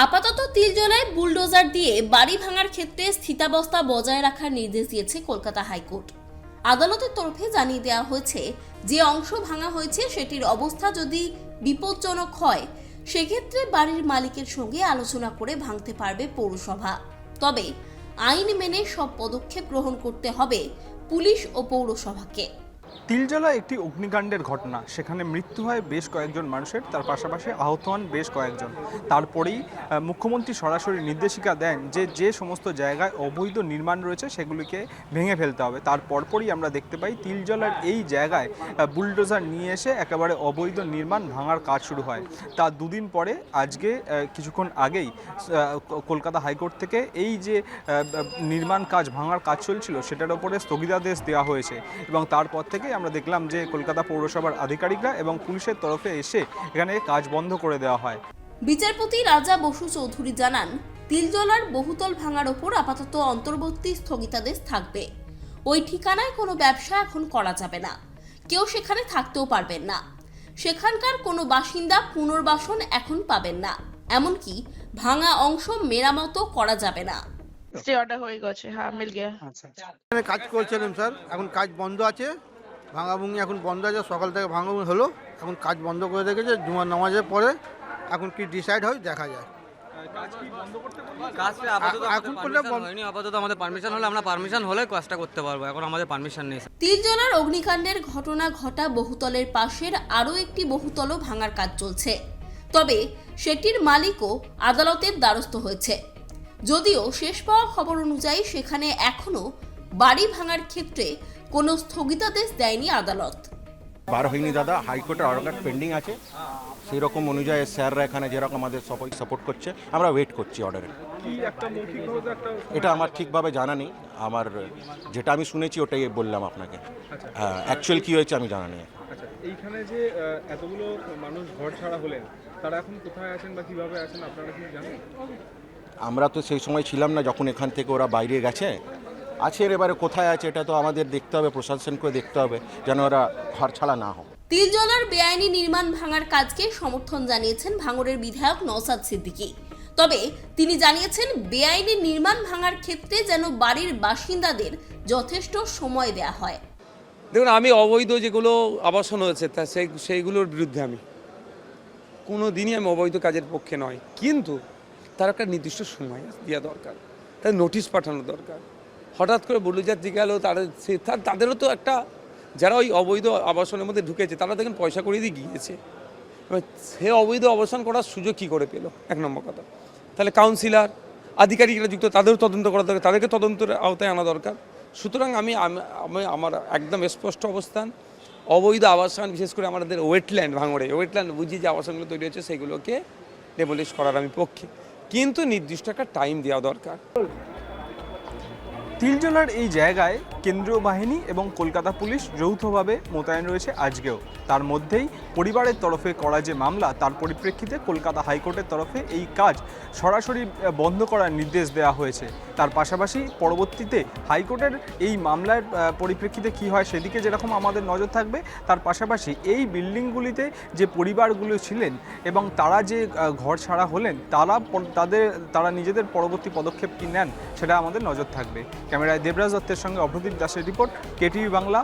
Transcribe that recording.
আপাতত তিলজলায় বুলডোজার দিয়ে বাড়ি ভাঙার ক্ষেত্রে স্থিতাবস্থা বজায় রাখার নির্দেশ দিয়েছে কলকাতা হাইকোর্ট। আদালতের তরফে জানিয়ে দেওয়া হয়েছে, যে অংশ ভাঙা হয়েছে সেটির অবস্থা যদি বিপজ্জনক হয় সেক্ষেত্রে বাড়ির মালিকের সঙ্গে আলোচনা করে ভাঙতে পারবে পৌরসভা। তবে আইন মেনে সব পদক্ষেপ গ্রহণ করতে হবে পুলিশ ও পৌরসভাকে। তিলজলা একটি অগ্নিকাণ্ডের ঘটনা, সেখানে মৃত্যু হয় বেশ কয়েকজন মানুষের, তার পাশাপাশি আহত হন বেশ কয়েকজন। তারপরেই মুখ্যমন্ত্রী সরাসরি নির্দেশিকা দেন যে সমস্ত জায়গায় অবৈধ নির্মাণ রয়েছে সেগুলিকে ভেঙে ফেলতে হবে। তার পরপরই আমরা দেখতে পাই তিলজলার এই জায়গায় বুলডোজার নিয়ে এসে একেবারে অবৈধ নির্মাণ ভাঙার কাজ শুরু হয়। তার দুদিন পরে আজকে কিছুক্ষণ আগেই কলকাতা হাইকোর্ট থেকে এই যে নির্মাণ কাজ ভাঙার কাজ চলছিল সেটার ওপরে স্থগিতাদেশ দেওয়া হয়েছে এবং তারপর থেকে আমরা দেখলাম যে কলকাতা পৌরসভার আধিকারিকরা এবং পুলিশের তরফে এসে এখানে কাজ বন্ধ করে দেওয়া হয়। বিচারপতি রাজা বসু চৌধুরী জানান, তিলজলার বহুতল ভাঙার ওপর আপাতত অন্তর্বর্তী স্থগিতাদেশ থাকবে। ওই ঠিকানায় কোনো ব্যবসা এখন করা যাবে না, কেউ সেখানে থাকতেও পারবেন না, সেখানকার কোনো বাসিন্দা পুনর্বাসন এখন পাবেন না, এমনকি ভাঙা অংশ মেরামতও করা যাবে না। স্টে অর্ডার হয়ে গেছে, হ্যাঁ মিল গিয়া। এখানে কাজ করছিলাম স্যার, এখন কাজ বন্ধ আছে, ভাঙাভুঙি এখন বন্ধ আছে। সকাল থেকে ভাঙাভুঙি হলো, এখন কাজ বন্ধ করে রেখেছে। জুমার নামাজের পরে এখন কি ডিসাইড হয় দেখা যায়। আপাতত আমাদের পারমিশন হলে আমরা পারমিশন হলে কাজটা করতে পারবো, এখন আমাদের পারমিশন নেই। তিলজলার অগ্নিকাণ্ডের ঘটনা ঘটা বহুতলের পাশের আরও একটি বহুতলও ভাঙার কাজ চলছে, তবে সেটির মালিকও আদালতের দ্বারস্থ হয়েছে। যদিও শেষ পাওয়া খবর অনুযায়ী সেখানে এখনো বাড়ি ভাঙার ক্ষেত্রে কোনো স্থগিতাদেশ দেয়নি আদালত। বার হয়নি দাদা, হাইকোর্টের অর্ডার পেন্ডিং আছে, সেই রকম অনুযায়ী স্যাররা এখানে যেরকম আমাদের সবাই সাপোর্ট করছে, আমরা ওয়েট করছি অর্ডারের। এটা আমার ঠিকভাবে জানা নেই, আমার যেটা আমি শুনেছি ওটাই বললাম আপনাকে। অ্যাকচুয়াল কি হয়েছে আমি জানা নেই। এইখানে যে এতগুলো মানুষ ঘর ছাড়া হলেন, তারা এখন কোথায় আছেন বা কিভাবে আছেন আপনারা কি জানেন? আমরা তো সেই সময় ছিলাম না যখন এখান থেকে ওরা বাইরে গেছে। আছে এবারে কোথায় আছে এটা তো আমাদের দেখতে হবে, প্রশাসনকে দেখতে হবে যেন ওরা ঘর ছাড়া না হয়। তিলজলার বেআইনি নির্মাণ ভাঙার কাজকে সমর্থন জানিয়েছেন ভাঙড়ের বিধায়ক নওশাদ সিদ্দিকী। তবে তিনি জানিয়েছেন বেআইনি নির্মাণ ভাঙার ক্ষেত্রে যেন বাড়ির বাসিন্দাদের যথেষ্ট সময় দেওয়া হয়। দেখুন, আমি অবৈধ যেগুলো আবাসন হয়েছে তা সেইগুলোর বিরুদ্ধে আমি কোনো দিনই আমি অবৈধ কাজের পক্ষে নয়, কিন্তু তার একটা নির্দিষ্ট সময় দেওয়া দরকার, তাদের নোটিশ পাঠানো দরকার। হঠাৎ করে বুলডোজার দিয়ে গেল, তাদেরও তো একটা, যারা ওই অবৈধ আবাসনের মধ্যে ঢুকেছে তারা দেখেন পয়সা করে দিয়ে গিয়েছে, এবার সে অবৈধ আবাসন করার সুযোগ কী করে পেল, এক নম্বর কথা। তাহলে কাউন্সিলর আধিকারিকরা যুক্ত, তাদেরও তদন্ত করা দরকার, তাদেরকে তদন্তের আওতায় আনা দরকার। সুতরাং আমি আমার একদম স্পষ্ট অবস্থান, অবৈধ আবাসন বিশেষ করে আমাদের ওয়েটল্যান্ড, ভাঙড়ে ওয়েটল্যান্ড বুঝিয়ে যে আবাসনগুলো তৈরি হচ্ছে সেগুলোকে ডেমোলিশ করার আমি পক্ষে, কিন্তু নির্দিষ্ট একটা টাইম দেওয়া দরকার। তিলজলার এই জায়গায় কেন্দ্রীয় বাহিনী এবং কলকাতা পুলিশ যৌথভাবে মোতায়েন রয়েছে আজকেও। তার মধ্যেই পরিবারের তরফে করা যে মামলা, তার পরিপ্রেক্ষিতে কলকাতা হাইকোর্টের তরফে এই কাজ সরাসরি বন্ধ করার নির্দেশ দেওয়া হয়েছে। তার পাশাপাশি পরবর্তীতে হাইকোর্টের এই মামলার পরিপ্রেক্ষিতে কি হয় সেদিকে যেরকম আমাদের নজর থাকবে, তার পাশাপাশি এই বিল্ডিংগুলিতে যে পরিবারগুলো ছিলেন এবং তারা যে ঘর ছাড়া হলেন তারা নিজেদের পরবর্তী পদক্ষেপ কী নেন সেটা আমাদের নজর থাকবে। ক্যামেরায় দেবরাজ দত্তের সঙ্গে অভ্রদীপ দাসের রিপোর্ট, কেটিভি বাংলা,